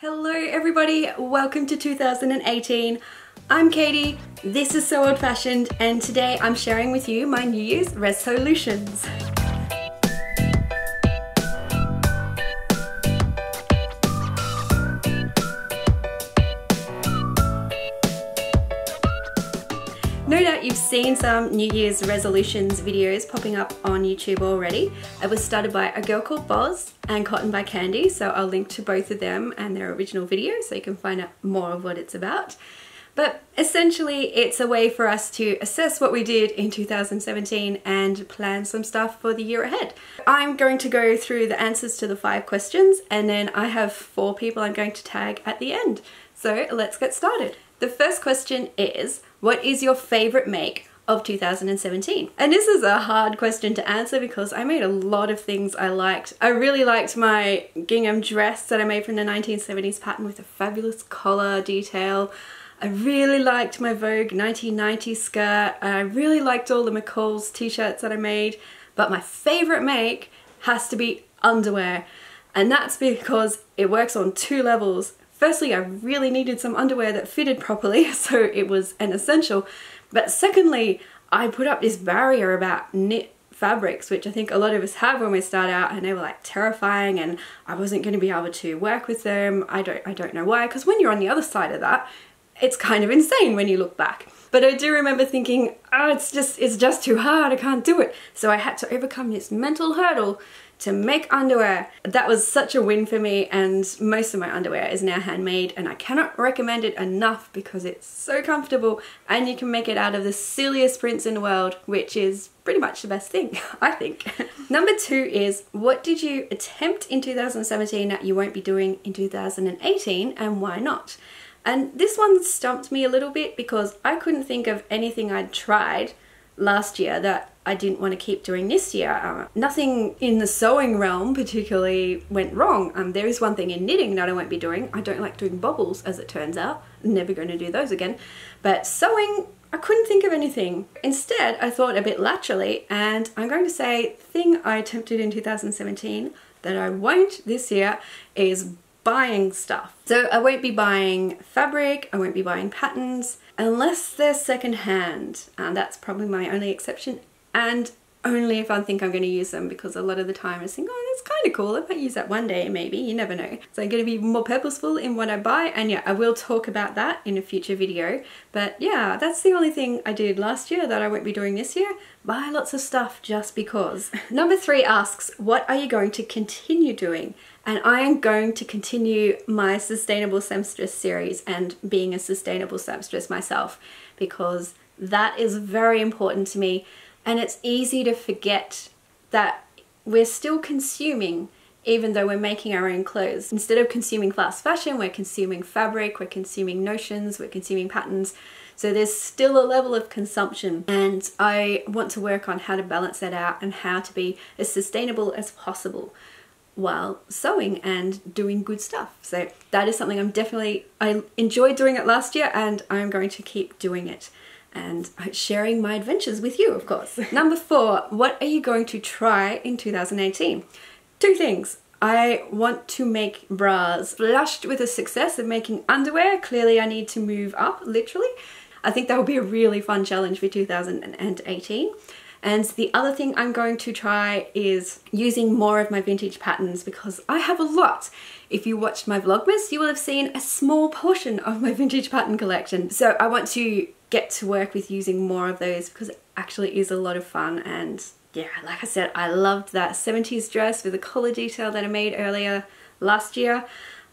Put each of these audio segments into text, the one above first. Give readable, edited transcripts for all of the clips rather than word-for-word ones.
Hello everybody, welcome to 2018. I'm Katie, this is So Old Fashioned, and today I'm sharing with you my New Year's resolutions. No doubt you've seen some New Year's resolutions videos popping up on YouTube already. It was started by A Girl Called Boz and Cotton by Candy, so I'll link to both of them and their original videos so you can find out more of what it's about. But essentially it's a way for us to assess what we did in 2017 and plan some stuff for the year ahead. I'm going to go through the answers to the 5 questions, and then I have 4 people I'm going to tag at the end. So let's get started. The first question is, what is your favorite make of 2017? And this is a hard question to answer because I made a lot of things I liked. I really liked my gingham dress that I made from the 1970s pattern with a fabulous collar detail. I really liked my Vogue 1990 skirt. I really liked all the McCall's t-shirts that I made, but my favorite make has to be underwear. And that's because it works on 2 levels. Firstly, I really needed some underwear that fitted properly, so it was an essential. But secondly, I put up this barrier about knit fabrics, which I think a lot of us have when we start out, and they were like terrifying, and I wasn't going to be able to work with them. I don't know why, because when you're on the other side of that, it's kind of insane when you look back. But I do remember thinking, oh, it's just too hard, I can't do it. So I had to overcome this mental hurdle to make underwear. That was such a win for me, and most of my underwear is now handmade, and I cannot recommend it enough because it's so comfortable and you can make it out of the silliest prints in the world, which is pretty much the best thing, I think. Number 2 is, what did you attempt in 2017 that you won't be doing in 2018, and why not? And this one stumped me a little bit because I couldn't think of anything I'd tried last year that I didn't want to keep doing this year. Nothing in the sewing realm particularly went wrong. There is one thing in knitting that I won't be doing. I don't like doing bobbles, as it turns out. I'm never going to do those again. But sewing, I couldn't think of anything. Instead, I thought a bit laterally, and I'm going to say the thing I attempted in 2017 that I won't this year is buying stuff. So I won't be buying fabric, I won't be buying patterns, unless they're secondhand. That's probably my only exception, and only if I think I'm going to use them, because a lot of the time I think, oh, that's kind of cool, I might use that one day maybe, you never know. So I'm going to be more purposeful in what I buy, and yeah, I will talk about that in a future video. But yeah, that's the only thing I did last year that I won't be doing this year. Buy lots of stuff just because. Number 3 asks, what are you going to continue doing? And I am going to continue my Sustainable Seamstress series and being a sustainable seamstress myself, because that is very important to me. And it's easy to forget that we're still consuming even though we're making our own clothes. Instead of consuming fast fashion, we're consuming fabric, we're consuming notions, we're consuming patterns. So there's still a level of consumption, and I want to work on how to balance that out and how to be as sustainable as possible while sewing and doing good stuff. So that is something I enjoyed doing it last year, and I'm going to keep doing it and sharing my adventures with you, of course. Number 4, what are you going to try in 2018? 2 things. I want to make bras. Flushed with the success of making underwear, clearly I need to move up, literally. I think that will be a really fun challenge for 2018. And the other thing I'm going to try is using more of my vintage patterns, because I have a lot. If you watched my Vlogmas, you will have seen a small portion of my vintage pattern collection. So I want to get to work with using more of those, because it actually is a lot of fun. And yeah, like I said, I loved that 70s dress with the collar detail that I made earlier last year.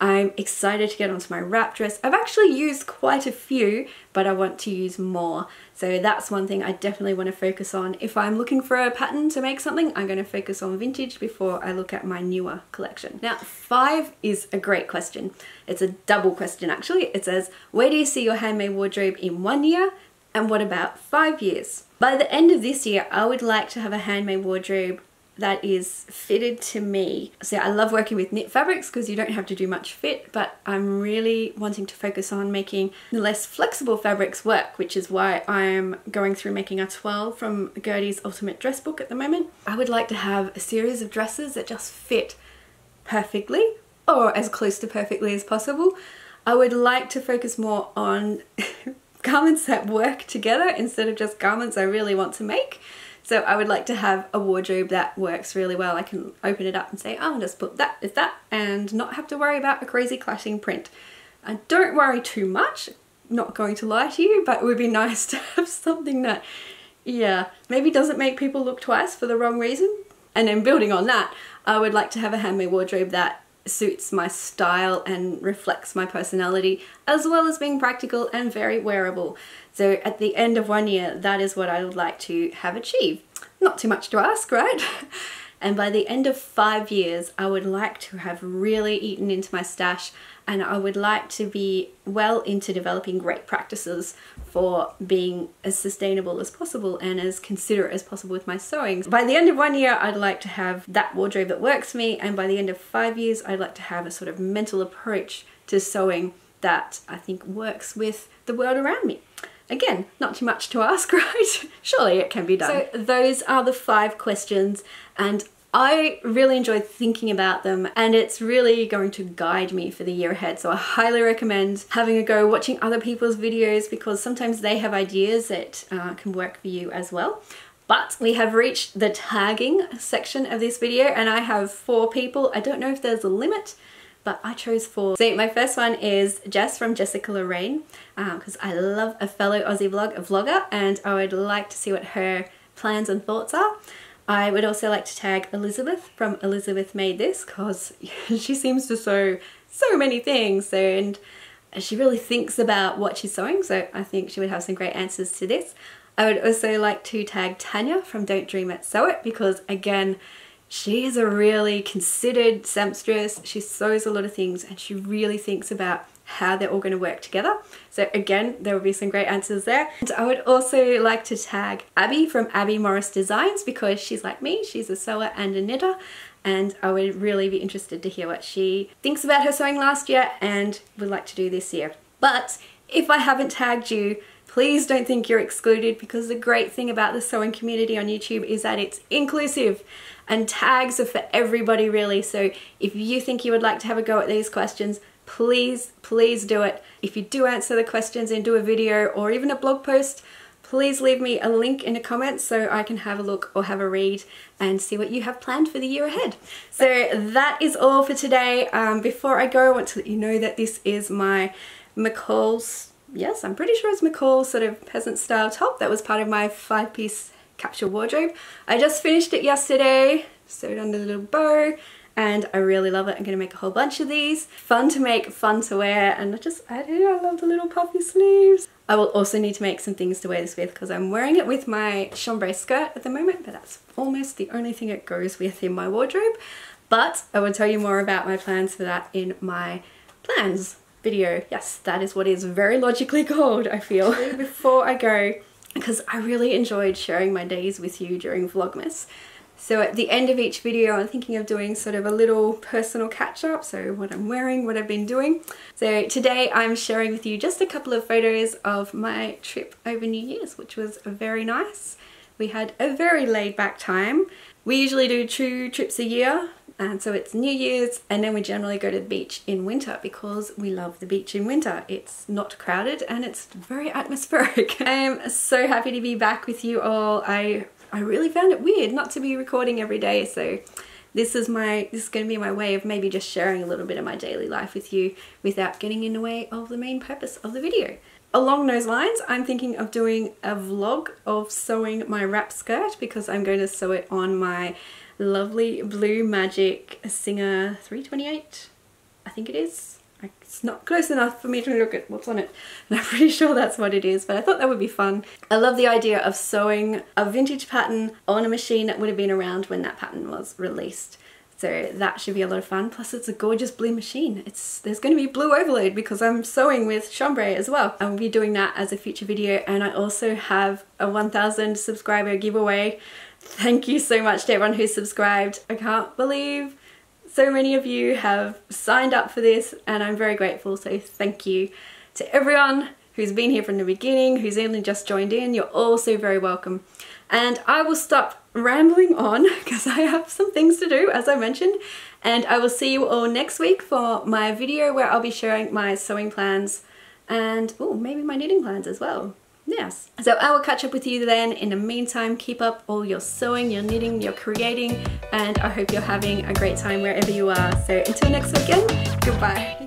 I'm excited to get onto my wrap dress. I've actually used quite a few, but I want to use more. So that's one thing I definitely want to focus on. If I'm looking for a pattern to make something, I'm going to focus on vintage before I look at my newer collection. Now, 5 is a great question. It's a double question actually. It says, where do you see your handmade wardrobe in 1 year? And what about 5 years? By the end of this year, I would like to have a handmade wardrobe that is fitted to me. So I love working with knit fabrics because you don't have to do much fit, but I'm really wanting to focus on making the less flexible fabrics work, which is why I'm going through making a 12 from Gertie's Ultimate Dress Book at the moment. I would like to have a series of dresses that just fit perfectly or as close to perfectly as possible. I would like to focus more on garments that work together instead of just garments I really want to make. So I would like to have a wardrobe that works really well. I can open it up and say, oh, I'll just put that with that and not have to worry about a crazy clashing print. I don't worry too much, not going to lie to you, but it would be nice to have something that, yeah, maybe doesn't make people look twice for the wrong reason. And then building on that, I would like to have a handmade wardrobe that suits my style and reflects my personality, as well as being practical and very wearable. So at the end of 1 year, that is what I would like to have achieved. Not too much to ask, right? And by the end of 5 years, I would like to have really eaten into my stash, and I would like to be well into developing great practices for being as sustainable as possible and as considerate as possible with my sewing. By the end of 1 year, I'd like to have that wardrobe that works for me, and by the end of 5 years, I'd like to have a sort of mental approach to sewing that I think works with the world around me. Again, not too much to ask, right? Surely it can be done. So those are the 5 questions, and I really enjoyed thinking about them, and it's really going to guide me for the year ahead. So I highly recommend having a go watching other people's videos, because sometimes they have ideas that can work for you as well. But we have reached the tagging section of this video, and I have 4 people. I don't know if there's a limit, but I chose 4. So my first one is Jess from Jessica Lorraine, because I love a fellow Aussie vlogger, and I would like to see what her plans and thoughts are. I would also like to tag Elizabeth from Elizabeth Made This, because she seems to sew so many things, and she really thinks about what she's sewing, so I think she would have some great answers to this. I would also like to tag Tanya from Don't Dream It, Sew It, because again, she is a really considered seamstress. She sews a lot of things, and she really thinks about how they're all going to work together. So again, there will be some great answers there. And I would also like to tag Abbey from Abbey Morris Designs, because she's like me, she's a sewer and a knitter, and I would really be interested to hear what she thinks about her sewing last year and would like to do this year. But if I haven't tagged you, please don't think you're excluded, because the great thing about the sewing community on YouTube is that it's inclusive, and tags are for everybody really. So if you think you would like to have a go at these questions, please do it. If you do answer the questions and do a video or even a blog post, please leave me a link in the comments so I can have a look or have a read and see what you have planned for the year ahead. So that is all for today. Before I go, I want to let you know that this is my McCall's, yes, I'm pretty sure it's McCall's sort of peasant style top that was part of my 5-piece capsule wardrobe. I just finished it yesterday, sewed under the little bow, and I really love it. I'm going to make a whole bunch of these. Fun to make, fun to wear, and I love the little puffy sleeves. I will also need to make some things to wear this with, because I'm wearing it with my chambray skirt at the moment, but that's almost the only thing it goes with in my wardrobe. But I will tell you more about my plans for that in my plans video. Yes, that is what is very logically called, I feel. Before I go, because I really enjoyed sharing my days with you during Vlogmas, so at the end of each video, I'm thinking of doing sort of a little personal catch-up, so what I'm wearing, what I've been doing. So today I'm sharing with you just a couple of photos of my trip over New Year's, which was very nice. We had a very laid-back time. We usually do 2 trips a year, and so it's New Year's, and then we generally go to the beach in winter, because we love the beach in winter. It's not crowded and it's very atmospheric. I am so happy to be back with you all. I really found it weird not to be recording every day, so this is going to be my way of maybe just sharing a little bit of my daily life with you without getting in the way of the main purpose of the video. Along those lines, I'm thinking of doing a vlog of sewing my wrap skirt, because I'm going to sew it on my lovely Blue Magic Singer 328, I think it is. It's not close enough for me to look at what's on it, and I'm pretty sure that's what it is, but I thought that would be fun. I love the idea of sewing a vintage pattern on a machine that would have been around when that pattern was released. So that should be a lot of fun. Plus it's a gorgeous blue machine. There's going to be blue overload because I'm sewing with chambray as well. I'll be doing that as a future video, and I also have a 1,000 subscriber giveaway. Thank you so much to everyone who's subscribed. I can't believe so many of you have signed up for this, and I'm very grateful, so thank you to everyone who's been here from the beginning, who's only just joined in. You're all so very welcome. And I will stop rambling on, because I have some things to do, as I mentioned, And I will see you all next week for my video where I'll be sharing my sewing plans and maybe my knitting plans as well. Yes. So I will catch up with you then. In the meantime, keep up all your sewing, your knitting, your creating, and I hope you're having a great time wherever you are. So until next weekend, goodbye.